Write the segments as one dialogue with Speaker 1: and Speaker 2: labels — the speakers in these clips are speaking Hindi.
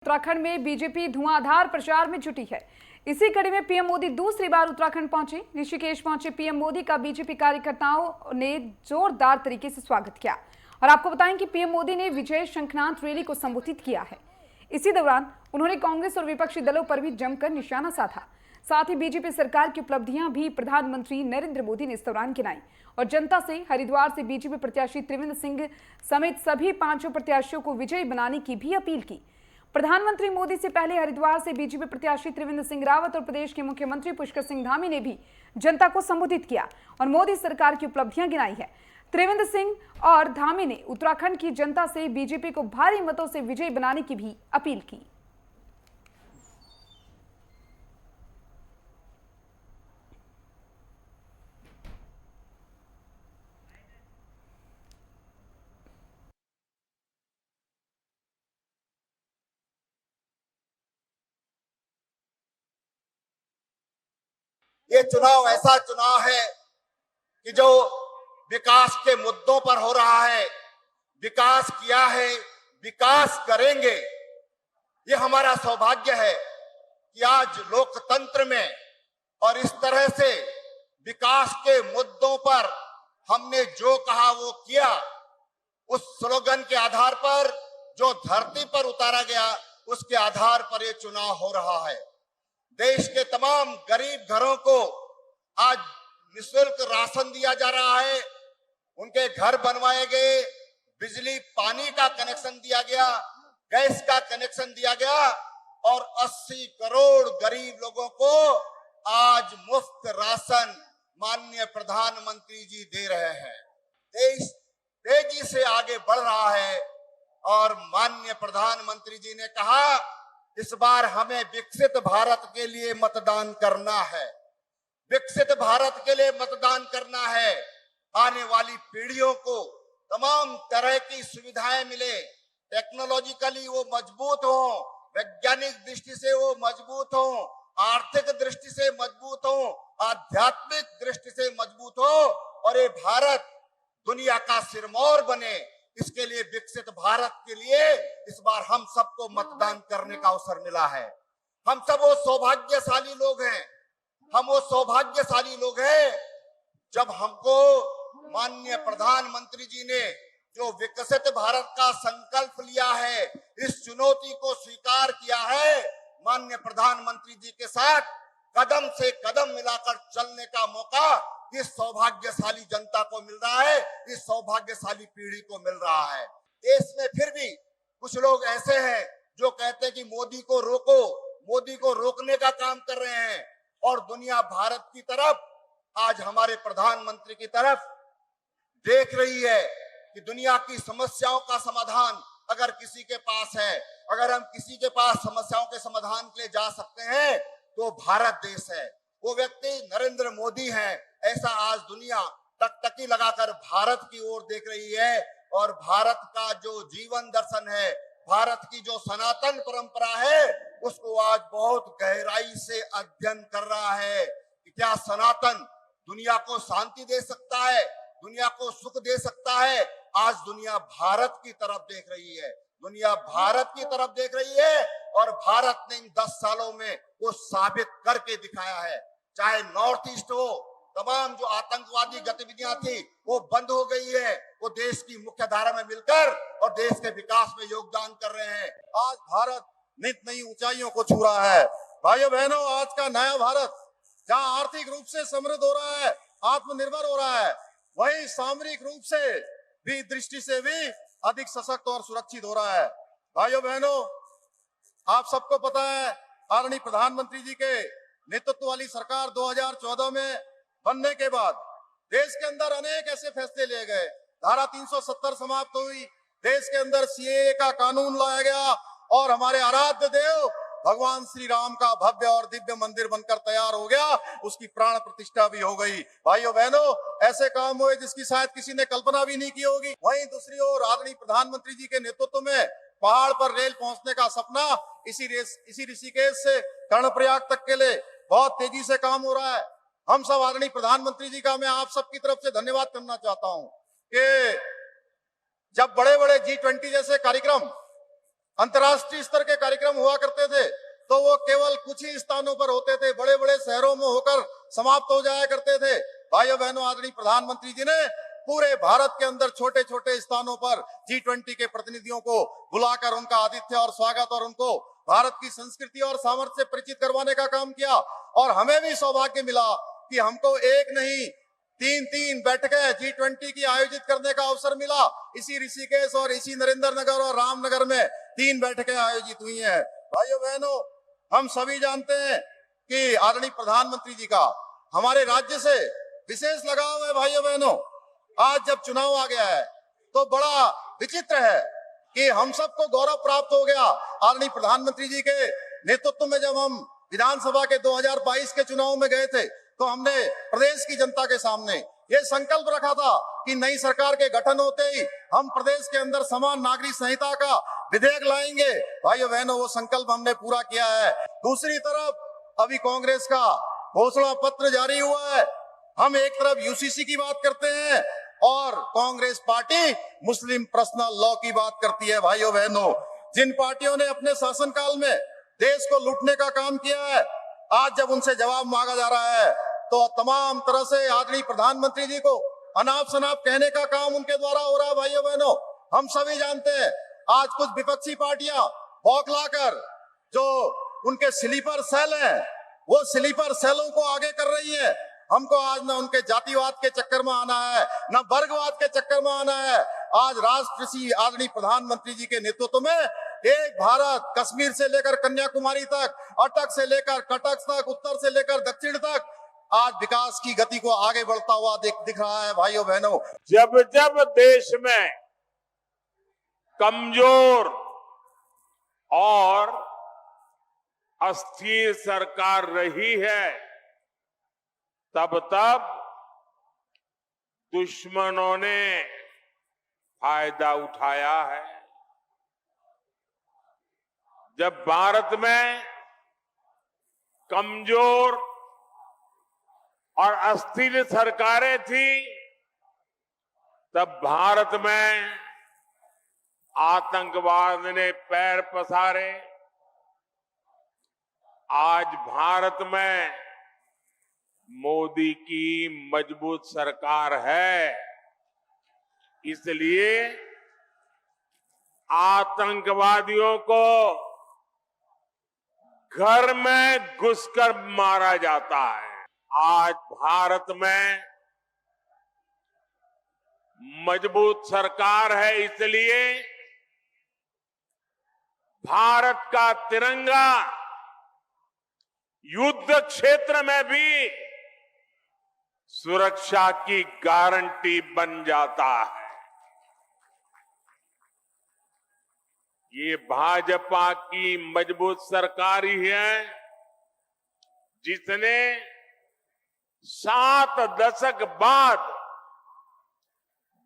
Speaker 1: उत्तराखंड में बीजेपी धुआंधार प्रचार में जुटी है। इसी कड़ी में पीएम मोदी दूसरी बार उत्तराखंड पहुंचे। ऋषिकेश पहुंचे पीएम मोदी का बीजेपी कार्यकर्ताओं ने जोरदार तरीके से स्वागत किया। और आपको बताएं कि पीएम मोदी ने विजय शंखनाद रैली को संबोधित किया है। इसी दौरान उन्होंने कांग्रेस और विपक्षी दलों पर भी जमकर निशाना साधा। साथ ही बीजेपी सरकार की उपलब्धियां भी प्रधानमंत्री नरेंद्र मोदी ने इस दौरान गिनाई और जनता से हरिद्वार से बीजेपी प्रत्याशी त्रिवेंद्र सिंह समेत सभी 5 प्रत्याशियों को विजयी बनाने की भी अपील की। प्रधानमंत्री मोदी से पहले हरिद्वार से बीजेपी प्रत्याशी त्रिवेंद्र सिंह रावत और प्रदेश के मुख्यमंत्री पुष्कर सिंह धामी ने भी जनता को संबोधित किया और मोदी सरकार की उपलब्धियां गिनाई है। त्रिवेंद्र सिंह और धामी ने उत्तराखंड की जनता से बीजेपी को भारी मतों से विजयी बनाने की भी अपील की।
Speaker 2: ये चुनाव ऐसा चुनाव है कि जो विकास के मुद्दों पर हो रहा है। विकास किया है, विकास करेंगे। ये हमारा सौभाग्य है कि आज लोकतंत्र में और इस तरह से विकास के मुद्दों पर हमने जो कहा वो किया। उस स्लोगन के आधार पर जो धरती पर उतारा गया, उसके आधार पर ये चुनाव हो रहा है। देश के तमाम गरीब घरों को आज निःशुल्क राशन दिया जा रहा है, उनके घर बनवाए गए, बिजली पानी का कनेक्शन दिया गया, गैस का कनेक्शन दिया गया और 80 करोड़ गरीब लोगों को आज मुफ्त राशन माननीय प्रधानमंत्री जी दे रहे हैं। देश तेजी से आगे बढ़ रहा है और माननीय प्रधानमंत्री जी ने कहा इस बार हमें विकसित भारत के लिए मतदान करना है। विकसित भारत के लिए मतदान करना है। आने वाली पीढ़ियों को तमाम तरह की सुविधाएं मिले, टेक्नोलॉजिकली वो मजबूत हो, वैज्ञानिक दृष्टि से वो मजबूत हो, आर्थिक दृष्टि से मजबूत हो, आध्यात्मिक दृष्टि से मजबूत हो और ये भारत दुनिया का सिरमौर बने। इसके लिए विकसित भारत के लिए इस बार हम सबको मतदान करने का अवसर मिला है। हम सब वो सौभाग्यशाली लोग हैं, हम वो सौभाग्यशाली लोग हैं जब हमको माननीय प्रधानमंत्री जी ने जो विकसित भारत का संकल्प लिया है, इस चुनौती को स्वीकार किया है। माननीय प्रधानमंत्री जी के साथ कदम से कदम मिलाकर चलने का मौका इस सौभाग्यशाली जनता को मिल रहा है, इस सौभाग्यशाली पीढ़ी को मिल रहा है। देश में फिर भी कुछ लोग ऐसे हैं जो कहते हैं कि मोदी को रोको, मोदी को रोकने का काम कर रहे हैं और दुनिया भारत की तरफ, आज हमारे प्रधानमंत्री की तरफ देख रही है कि दुनिया की समस्याओं का समाधान अगर किसी के पास है, अगर हम किसी के पास समस्याओं के समाधान के लिए जा सकते हैं तो भारत देश है। वो व्यक्ति नरेंद्र मोदी हैं। ऐसा आज दुनिया टकटकी लगाकर भारत की ओर देख रही है और भारत का जो जीवन दर्शन है, भारत की जो सनातन परंपरा है, उसको आज बहुत गहराई से अध्ययन कर रहा है कि क्या सनातन दुनिया को शांति दे सकता है, दुनिया को सुख दे सकता है। आज दुनिया भारत की तरफ देख रही है, दुनिया भारत की तरफ देख रही है और भारत ने इन 10 सालों में वो साबित करके दिखाया है। चाहे नॉर्थ ईस्ट हो, तमाम जो आतंकवादी गतिविधियां थी वो बंद हो गई है। वो देश की मुख्य धारा में मिलकर और देश के विकास में योगदान कर रहे हैं। आज भारत नित नई ऊंचाइयों को छू रहा है। भाइयों बहनों, आज का नया भारत जहां आर्थिक रूप से समृद्ध हो रहा है, आत्मनिर्भर हो रहा है, वही सामरिक रूप से भी, दृष्टि से भी अधिक सशक्त और सुरक्षित हो रहा है। भाइयों बहनों, आप सबको पता है आदरणीय प्रधानमंत्री जी के नेतृत्व वाली सरकार 2014 में बनने के बाद देश के अंदर अनेक ऐसे फैसले लिए गए। धारा 370 समाप्त हुई, देश के अंदर सीएए का कानून लाया गया और हमारे आराध्य देव भगवान श्री राम का भव्य और दिव्य मंदिर बनकर तैयार हो गया, उसकी प्राण प्रतिष्ठा भी हो गई। भाइयों बहनों, ऐसे काम हुए जिसकी शायद किसी ने कल्पना भी नहीं की होगी। वहीं दूसरी ओर आदरणीय प्रधानमंत्री जी के नेतृत्व में पहाड़ पर रेल पहुंचने का सपना इसी ऋषिकेश से कर्णप्रयाग तक के लिए बहुत तेजी से काम हो रहा है। हम सब आदरणीय प्रधानमंत्री जी का मैं आप सबकी तरफ से धन्यवाद करना चाहता हूं कि जब बड़े बड़े G20 जैसे कार्यक्रम अंतर्राष्ट्रीय स्तर के कार्यक्रम हुआ करते थे तो वो केवल कुछ ही स्थानों पर होते थे, बड़े बड़े शहरों में होकर समाप्त हो जाया करते थे। भाइयों बहनों, आदरणीय प्रधानमंत्री जी ने पूरे भारत के अंदर छोटे छोटे स्थानों पर G20 के प्रतिनिधियों को बुलाकर उनका आतिथ्य और स्वागत और उनको भारत की संस्कृति और सामर्थ्य से परिचित करवाने का काम किया। और हमें भी सौभाग्य मिला कि हमको एक नहीं तीन बैठकें G20 की आयोजित करने का अवसर मिला। इसी ऋषिकेश और इसी नरेंद्र नगर और रामनगर में 3 बैठकें आयोजित हुई हैं। भाइयों बहनों, हम सभी जानते हैं कि आदरणीय प्रधानमंत्री जी का हमारे राज्य से विशेष लगाव है। भाइयों बहनों, आज जब चुनाव आ गया है तो बड़ा विचित्र है कि हम सबको गौरव प्राप्त हो गया। आदरणीय प्रधानमंत्री जी के नेतृत्व में जब हम विधानसभा के 2022 के चुनाव में गए थे तो हमने प्रदेश की जनता के सामने ये संकल्प रखा था कि नई सरकार के गठन होते ही हम प्रदेश के अंदर समान नागरिक संहिता का विधेयक लाएंगे। भाइयों बहनों, वो संकल्प हमने पूरा किया है। दूसरी तरफ अभी कांग्रेस का घोषणा पत्र जारी हुआ है। हम एक तरफ यूसीसी की बात करते हैं और कांग्रेस पार्टी मुस्लिम पर्सनल लॉ की बात करती है। भाइयों बहनों, जिन पार्टियों ने अपने शासनकाल में देश को लूटने का काम किया है, आज जब उनसे जवाब मांगा जा रहा है तो तमाम तरह से आदरणीय प्रधानमंत्री जी को अनाप शनाप कहने का काम उनके द्वारा हो रहा है। भाइयों बहनों, हम सभी जानते हैं आज कुछ विपक्षी पार्टियां बौखलाकर जो उनके स्लीपर सेल हैं वो स्लीपर सेलों को आगे कर रही है। हमको आज न उनके जातिवाद के चक्कर में आना है, न वर्गवाद के चक्कर में आना है। आज राष्ट्रपति आदरणीय प्रधानमंत्री जी के नेतृत्व में एक भारत, कश्मीर से लेकर कन्याकुमारी तक, अटक से लेकर कटक तक, उत्तर से लेकर दक्षिण तक आज विकास की गति को आगे बढ़ता हुआ दिख रहा है। भाइयों बहनों,
Speaker 3: जब जब देश में कमजोर और अस्थिर सरकार रही है तब तब दुश्मनों ने फायदा उठाया है। जब भारत में कमजोर और अस्थिर सरकारें थी तब भारत में आतंकवाद ने पैर पसारे। आज भारत में मोदी की मजबूत सरकार है, इसलिए आतंकवादियों को घर में घुसकर मारा जाता है। आज भारत में मजबूत सरकार है, इसलिए भारत का तिरंगा युद्ध क्षेत्र में भी सुरक्षा की गारंटी बन जाता है। ये भाजपा की मजबूत सरकार ही है जिसने 7 दशक बाद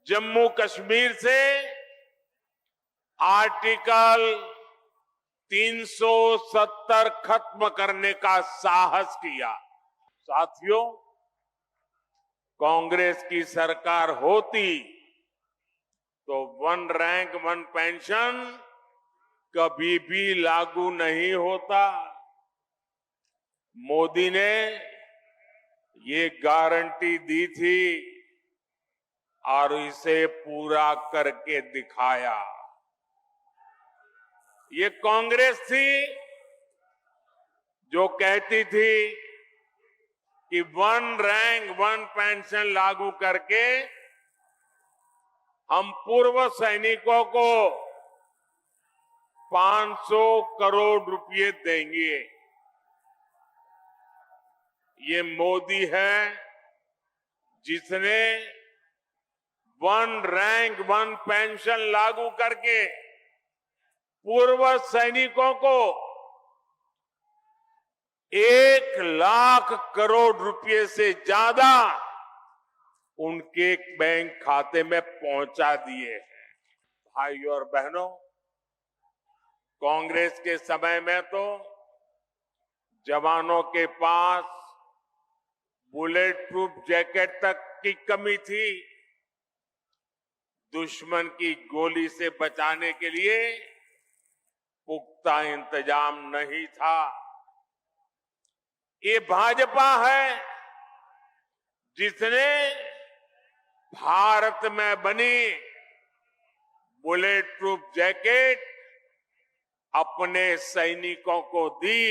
Speaker 3: जम्मू कश्मीर से आर्टिकल 370 खत्म करने का साहस किया। साथियों, कांग्रेस की सरकार होती तो 1 रैंक 1 पेंशन कभी भी लागू नहीं होता। मोदी ने ये गारंटी दी थी और इसे पूरा करके दिखाया। ये कांग्रेस थी जो कहती थी कि 1 रैंक 1 पेंशन लागू करके हम पूर्व सैनिकों को 500 करोड़ रुपए देंगे। ये मोदी है जिसने 1 रैंक 1 पेंशन लागू करके पूर्व सैनिकों को 1 लाख करोड़ रुपए से ज्यादा उनके बैंक खाते में पहुंचा दिए हैं। भाइयों और बहनों, कांग्रेस के समय में तो जवानों के पास बुलेट प्रूफ जैकेट तक की कमी थी। दुश्मन की गोली से बचाने के लिए पुख्ता इंतजाम नहीं था। ये भाजपा है जिसने भारत में बनी बुलेट प्रूफ जैकेट अपने सैनिकों को दी,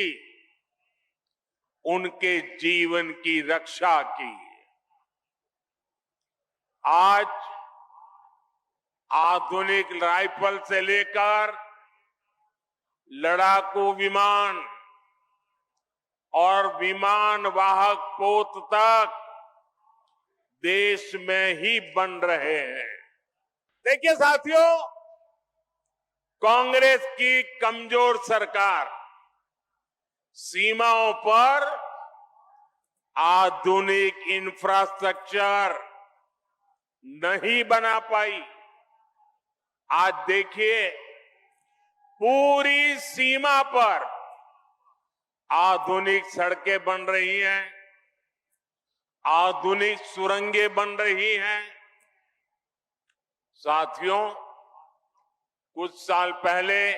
Speaker 3: उनके जीवन की रक्षा की। आज आधुनिक राइफल से लेकर लड़ाकू विमान और विमान वाहक पोत तक देश में ही बन रहे हैं। देखिए साथियों, कांग्रेस की कमजोर सरकार सीमाओं पर आधुनिक इंफ्रास्ट्रक्चर नहीं बना पाई। आज देखिए, पूरी सीमा पर आधुनिक सड़कें बन रही हैं, आधुनिक सुरंगें बन रही हैं। साथियों, कुछ साल पहले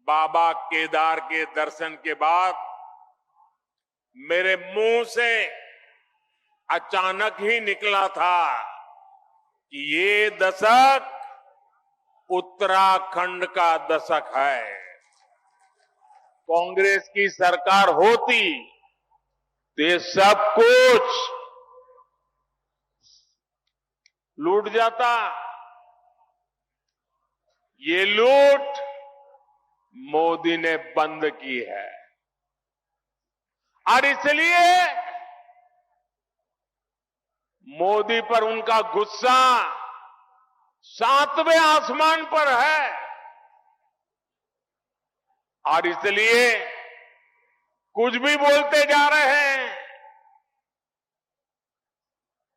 Speaker 3: बाबा केदार के दर्शन के बाद मेरे मुंह से अचानक ही निकला था कि ये दशक उत्तराखंड का दशक है। कांग्रेस की सरकार होती तो ये सब कुछ लूट जाता। ये लूट मोदी ने बंद की है और इसलिए मोदी पर उनका गुस्सा 7वें आसमान पर है और इसलिए कुछ भी बोलते जा रहे हैं।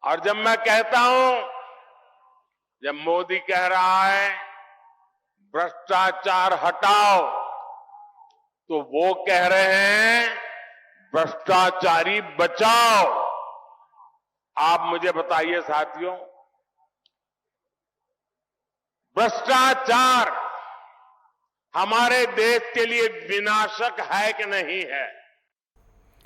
Speaker 3: और जब मैं कहता हूं, जब मोदी कह रहा है भ्रष्टाचार हटाओ, तो वो कह रहे हैं भ्रष्टाचारी बचाओ। आप मुझे बताइए साथियों, भ्रष्टाचार हमारे देश के लिए विनाशक है कि नहीं है?